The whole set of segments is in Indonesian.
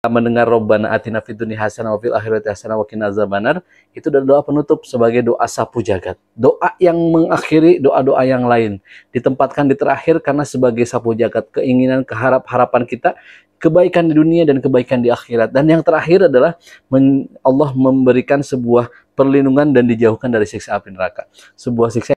mendengar Rabbana atina fid dunya hasanah wa fil akhirati hasanah wa qina azabannar, itu adalah doa penutup sebagai doa sapu jagat. Doa yang mengakhiri doa-doa yang lain. Ditempatkan di terakhir karena sebagai sapu jagat, keinginan, harapan kita kebaikan di dunia dan kebaikan di akhirat. Dan yang terakhir adalah Allah memberikan sebuah perlindungan dan dijauhkan dari siksa api neraka. Sebuah siksa.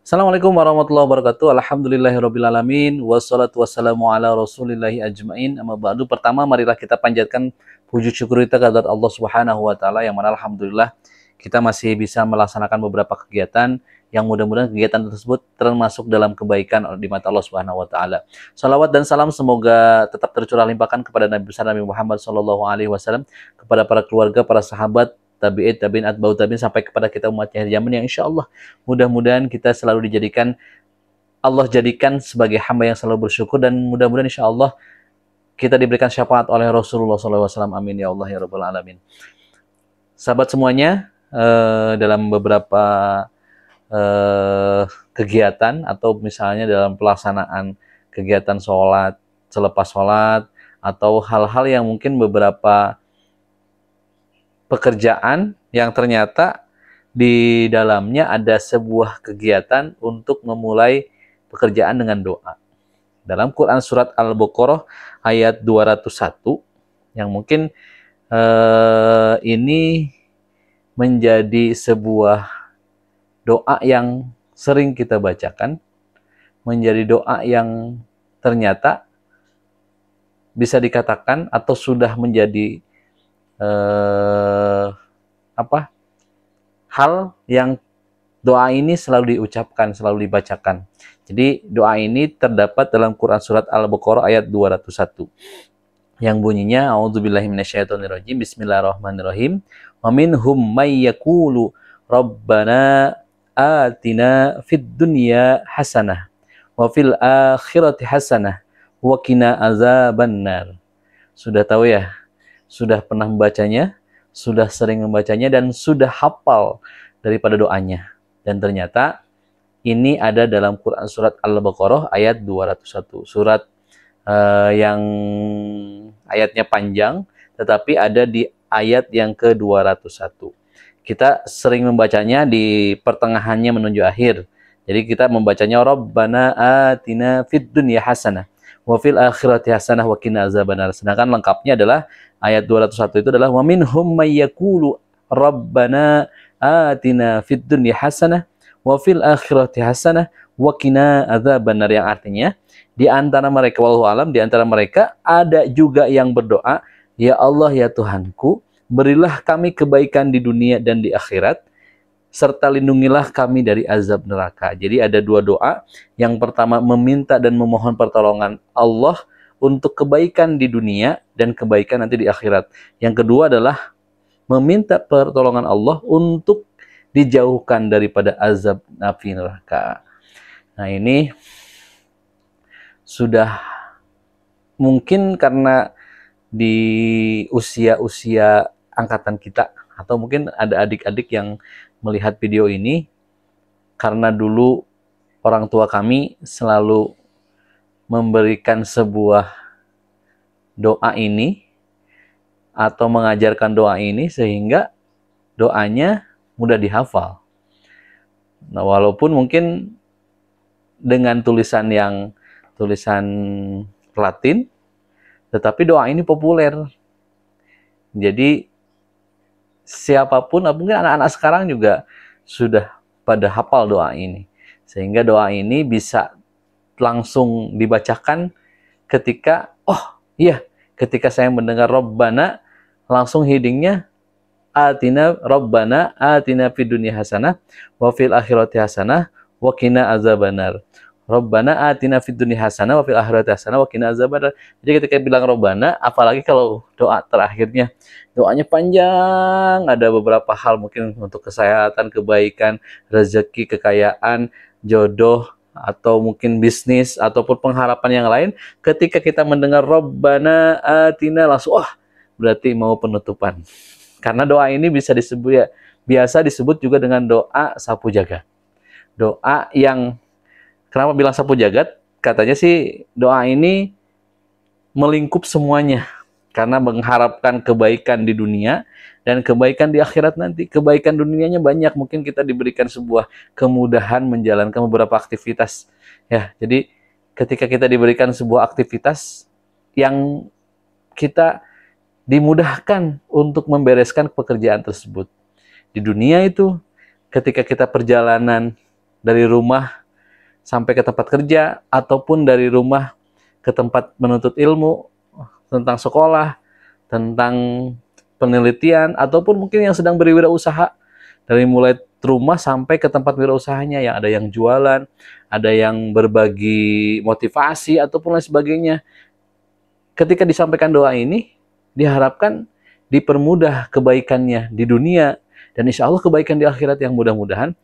Assalamualaikum warahmatullahi wabarakatuh. Alhamdulillahirrabbilalamin. Wassalatu wassalamu ala rasulillahi ajma'in. Amma ba'du. Pertama, marilah kita panjatkan puji syukur kita kepada Allah Subhanahu wa Ta'ala, yang mana alhamdulillah kita masih bisa melaksanakan beberapa kegiatan yang mudah-mudahan kegiatan tersebut termasuk dalam kebaikan di mata Allah Subhanahu wa Ta'ala. Salawat dan salam semoga tetap tercurah limpahkan kepada Nabi besar Nabi Muhammad SAW, kepada para keluarga, para sahabat, tabi'in, tabi'in, atba'u tabi'in, sampai kepada kita umatnya akhir zaman, yang insya Allah mudah-mudahan kita selalu dijadikan Allah jadikan sebagai hamba yang selalu bersyukur, dan mudah-mudahan insya Allah kita diberikan syafaat oleh Rasulullah SAW. Amin ya Allah ya Rabbal Alamin. Sahabat semuanya, dalam beberapa kegiatan atau misalnya dalam pelaksanaan kegiatan sholat, selepas sholat, atau hal-hal yang mungkin beberapa pekerjaan yang ternyata di dalamnya ada sebuah kegiatan untuk memulai pekerjaan dengan doa. Dalam Quran surat Al-Baqarah ayat 201, yang mungkin ini menjadi sebuah doa yang sering kita bacakan, menjadi doa yang ternyata bisa dikatakan atau sudah menjadi hal yang doa ini selalu diucapkan, selalu dibacakan. Jadi doa ini terdapat dalam Quran surat Al-Baqarah ayat 201 yang bunyinya a'udzubillahi minasyaitonirrajim, bismillahirrahmanirrahim, wa minhum may yaqulu rabbana atina fid dunya hasanah wa fil akhirati hasanah wa qina azabannar. Sudah tahu ya? Sudah pernah membacanya, sudah sering membacanya, dan sudah hafal daripada doanya. Dan ternyata ini ada dalam Quran surat Al-Baqarah ayat 201. Surat yang ayatnya panjang, tetapi ada di ayat yang ke-201. Kita sering membacanya di pertengahannya menuju akhir. Jadi kita membacanya Rabbana atina fid dunya hasanah wa fil akhirati hasanah wa qina azabannar. Sedangkan lengkapnya adalah ayat 201 itu adalah wa minhum may yaqulu rabbana atina fid dunya hasanah wa fil akhirati hasanah wa qina azabannar, yang artinya di antara mereka, wallahu alam, di antara mereka ada juga yang berdoa, ya Allah ya Tuhanku, berilah kami kebaikan di dunia dan di akhirat, serta lindungilah kami dari azab neraka. Jadi ada dua doa. Yang pertama meminta dan memohon pertolongan Allah untuk kebaikan di dunia dan kebaikan nanti di akhirat. Yang kedua adalah meminta pertolongan Allah untuk dijauhkan daripada azab api neraka. Nah, ini sudah mungkin karena di usia-usia angkatan kita, atau mungkin ada adik-adik yang melihat video ini, karena dulu orang tua kami selalu memberikan sebuah doa ini atau mengajarkan doa ini sehingga doanya mudah dihafal. Nah, walaupun mungkin dengan tulisan Latin, tetapi doa ini populer. Jadi siapapun, mungkin anak-anak sekarang juga sudah pada hafal doa ini. Sehingga doa ini bisa langsung dibacakan ketika, oh iya, ketika saya mendengar Rabbana, langsung headingnya Rabbana atina fid dunya hasanah wa fil akhirati hasanah wa qina azabannar. Rabbana atina fid dunya hasanah wa fil akhirati hasanah wa qina azabannar. Jadi ketika bilang Rabbana, apalagi kalau doa terakhirnya, doanya panjang, ada beberapa hal mungkin untuk kesehatan, kebaikan, rezeki, kekayaan, jodoh, atau mungkin bisnis, ataupun pengharapan yang lain. Ketika kita mendengar Rabbana atina, langsung berarti mau penutupan. Karena doa ini bisa disebut, ya, biasa disebut juga dengan doa sapu jagat. Doa yang Kenapa bilang sapu jagat? Katanya sih doa ini melingkup semuanya karena mengharapkan kebaikan di dunia dan kebaikan di akhirat nanti. Kebaikan dunianya banyak, mungkin kita diberikan sebuah kemudahan menjalankan beberapa aktivitas ya. Jadi ketika kita diberikan sebuah aktivitas yang kita dimudahkan untuk membereskan pekerjaan tersebut di dunia itu, ketika kita perjalanan dari rumah sampai ke tempat kerja, ataupun dari rumah ke tempat menuntut ilmu, tentang sekolah, tentang penelitian, ataupun mungkin yang sedang berwirausaha, dari mulai rumah sampai ke tempat wirausahanya, yang ada yang jualan, ada yang berbagi motivasi, ataupun lain sebagainya. Ketika disampaikan doa ini, diharapkan dipermudah kebaikannya di dunia, dan insya Allah kebaikan di akhirat yang mudah-mudahan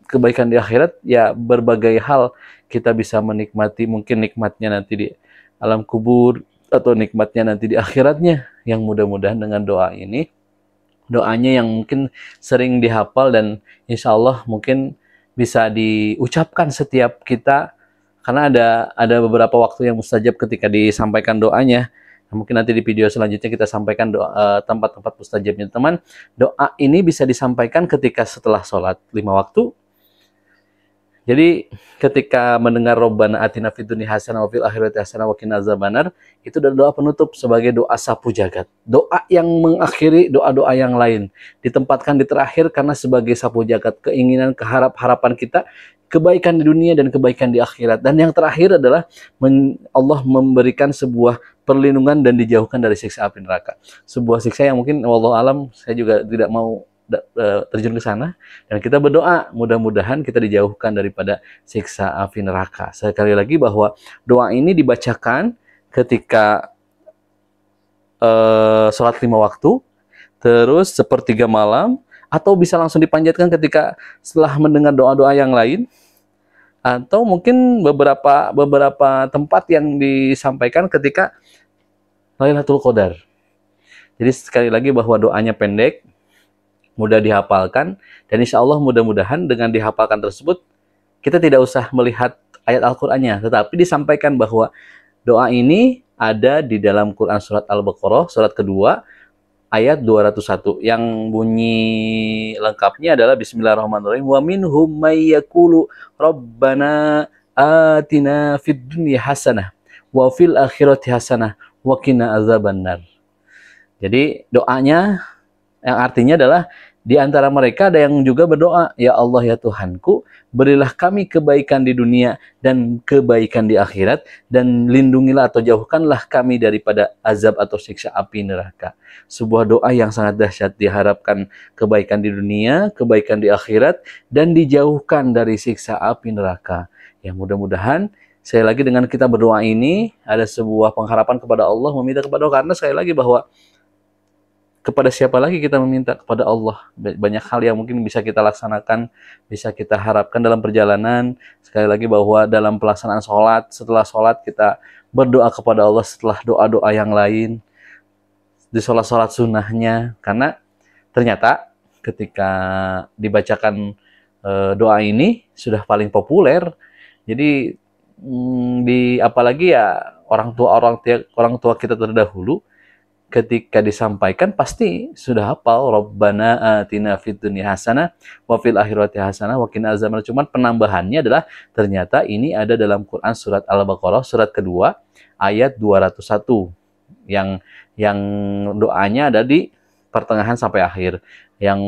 kebaikan di akhirat ya berbagai hal kita bisa menikmati, mungkin nikmatnya nanti di alam kubur atau nikmatnya nanti di akhiratnya, yang mudah-mudahan dengan doa ini, doanya yang mungkin sering dihafal dan insya Allah mungkin bisa diucapkan setiap kita, karena ada beberapa waktu yang mustajab ketika disampaikan doanya. Nah, mungkin nanti di video selanjutnya kita sampaikan doa tempat-tempat mustajabnya teman. Doa ini bisa disampaikan ketika setelah sholat 5 waktu. Jadi ketika mendengar Rabbana atina fid dunya hasanah wa fil akhirati hasanah wa qina azabannar, itu adalah doa penutup sebagai doa sapu jagat. Doa yang mengakhiri doa-doa yang lain. Ditempatkan di terakhir karena sebagai sapu jagat, keinginan, harapan kita, kebaikan di dunia dan kebaikan di akhirat. Dan yang terakhir adalah Allah memberikan sebuah perlindungan dan dijauhkan dari siksa api neraka. Sebuah siksa yang mungkin wallahu alam saya juga tidak mau terjun ke sana, dan kita berdoa mudah-mudahan kita dijauhkan daripada siksa api neraka. Sekali lagi bahwa doa ini dibacakan ketika sholat 5 waktu, terus sepertiga malam, atau bisa langsung dipanjatkan ketika setelah mendengar doa-doa yang lain, atau mungkin beberapa tempat yang disampaikan ketika Lailatul Qadar. Jadi sekali lagi bahwa doanya pendek, mudah dihafalkan, dan insya Allah mudah-mudahan dengan dihafalkan tersebut kita tidak usah melihat ayat Al-Qur'annya, tetapi disampaikan bahwa doa ini ada di dalam Quran surat Al-Baqarah surat kedua ayat 201 yang bunyi lengkapnya adalah Bismillahirrahmanirrahim, wa minhum may yaqulu rabbana atina fid dunya hasanah wa fil akhirati hasanah wa qina azabannar. Jadi doanya yang artinya adalah di antara mereka ada yang juga berdoa, ya Allah ya Tuhanku, berilah kami kebaikan di dunia dan kebaikan di akhirat, dan lindungilah atau jauhkanlah kami daripada azab atau siksa api neraka. Sebuah doa yang sangat dahsyat, diharapkan kebaikan di dunia, kebaikan di akhirat, dan dijauhkan dari siksa api neraka. Ya mudah-mudahan sekali lagi dengan kita berdoa ini ada sebuah pengharapan kepada Allah, meminta kepada Allah, karena sekali lagi bahwa kepada siapa lagi kita meminta? Kepada Allah. Banyak hal yang mungkin bisa kita laksanakan, bisa kita harapkan dalam perjalanan. Sekali lagi bahwa dalam pelaksanaan sholat, setelah sholat kita berdoa kepada Allah setelah doa-doa yang lain, di sholat-sholat sunnahnya. Karena ternyata ketika dibacakan doa ini sudah paling populer. Jadi apalagi ya orang tua kita terdahulu, ketika disampaikan pasti sudah hafal Rabbana atina fid dunya hasanah wa fil akhirati hasanah wa qina azabannar. Cuman penambahannya adalah ternyata ini ada dalam Quran surat Al-Baqarah surat kedua ayat 201 yang doanya ada di pertengahan sampai akhir. Yang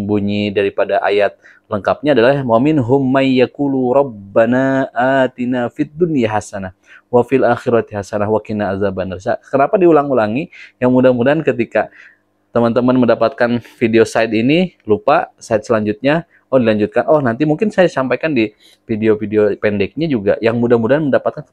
bunyi daripada ayat lengkapnya adalah wa minhum may yaqulu rabbana atina fid dunya hasanah wa fil akhirati hasanah wa qina azabannar. Kenapa diulang-ulangi? Yang mudah-mudahan ketika teman-teman mendapatkan video slide ini, lupa slide selanjutnya, dilanjutkan, nanti mungkin saya sampaikan di video-video pendeknya juga, yang mudah-mudahan mendapatkan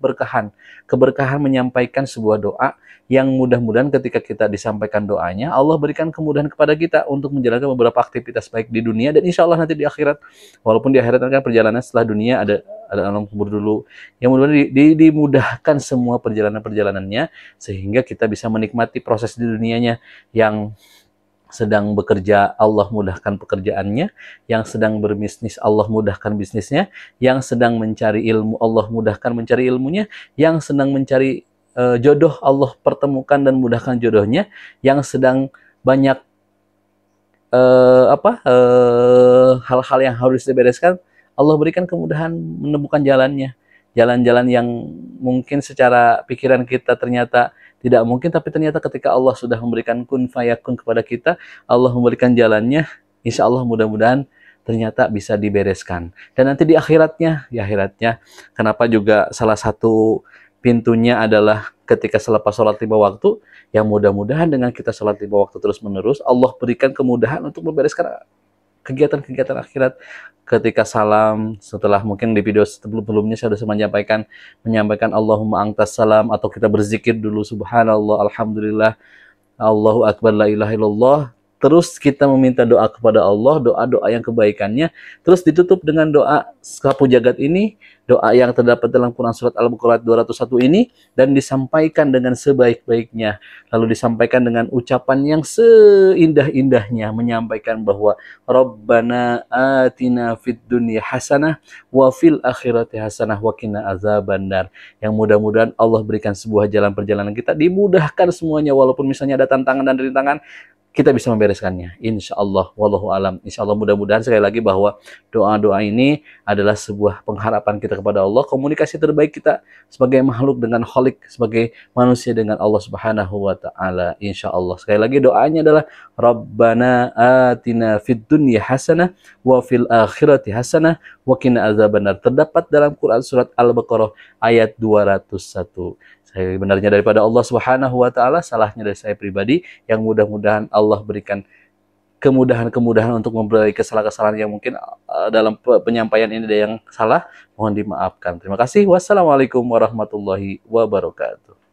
keberkahan menyampaikan sebuah doa, yang mudah-mudahan ketika kita disampaikan doanya, Allah berikan kemudahan kepada kita untuk menjalankan beberapa aktivitas baik di dunia, dan insya Allah nanti di akhirat, walaupun di akhirat kan perjalanan setelah dunia ada alam kubur dulu, yang mudah-mudahan dimudahkan semua perjalanan-perjalanannya, sehingga kita bisa menikmati proses di dunianya yang sedang bekerja, Allah mudahkan pekerjaannya. Yang sedang berbisnis, Allah mudahkan bisnisnya. Yang sedang mencari ilmu, Allah mudahkan mencari ilmunya. Yang sedang mencari jodoh, Allah pertemukan dan mudahkan jodohnya. Yang sedang banyak hal-hal yang harus dibereskan, Allah berikan kemudahan menemukan jalannya. Jalan-jalan yang mungkin secara pikiran kita ternyata tidak mungkin, tapi ternyata ketika Allah sudah memberikan kun fayakun kepada kita, Allah memberikan jalannya, insya Allah mudah-mudahan ternyata bisa dibereskan. Dan nanti di akhiratnya, kenapa juga salah satu pintunya adalah ketika selepas sholat 5 waktu, yang mudah-mudahan dengan kita sholat 5 waktu terus-menerus, Allah berikan kemudahan untuk membereskan kegiatan-kegiatan akhirat. Ketika salam, setelah mungkin di video sebelumnya saya sudah menyampaikan Allahumma angtas salam, atau kita berzikir dulu subhanallah, alhamdulillah, Allahu akbar, la ilaha illallah. Terus kita meminta doa kepada Allah, doa-doa yang kebaikannya. Terus ditutup dengan doa sapu jagat ini, doa yang terdapat dalam Quran Surat Al-Baqarah 201 ini, dan disampaikan dengan sebaik-baiknya. Lalu disampaikan dengan ucapan yang seindah-indahnya, menyampaikan bahwa Rabbana atina fid dunya hasanah, wa fil akhirati hasanah, wa qina azabannar. Yang mudah-mudahan Allah berikan sebuah jalan perjalanan kita, dimudahkan semuanya, walaupun misalnya ada tantangan dan rintangan, kita bisa membereskannya, insya Allah. Wallahu alam. Insya Allah, mudah-mudahan sekali lagi bahwa doa-doa ini adalah sebuah pengharapan kita kepada Allah, komunikasi terbaik kita sebagai makhluk dengan Khalik, sebagai manusia dengan Allah Subhanahu wa Ta'ala. Insya Allah, sekali lagi doanya adalah Rabbana atina fid dunya hasanah wa fil akhirati hasanah wa qina azabannar. Terdapat dalam Quran Surat Al-Baqarah ayat 201. Saya benarnya daripada Allah Subhanahu wa Ta'ala, salahnya dari saya pribadi, yang mudah-mudahan Allah berikan kemudahan-kemudahan untuk memperbaiki kesalahan-kesalahan yang mungkin dalam penyampaian ini ada yang salah, mohon dimaafkan. Terima kasih. Wassalamualaikum warahmatullahi wabarakatuh.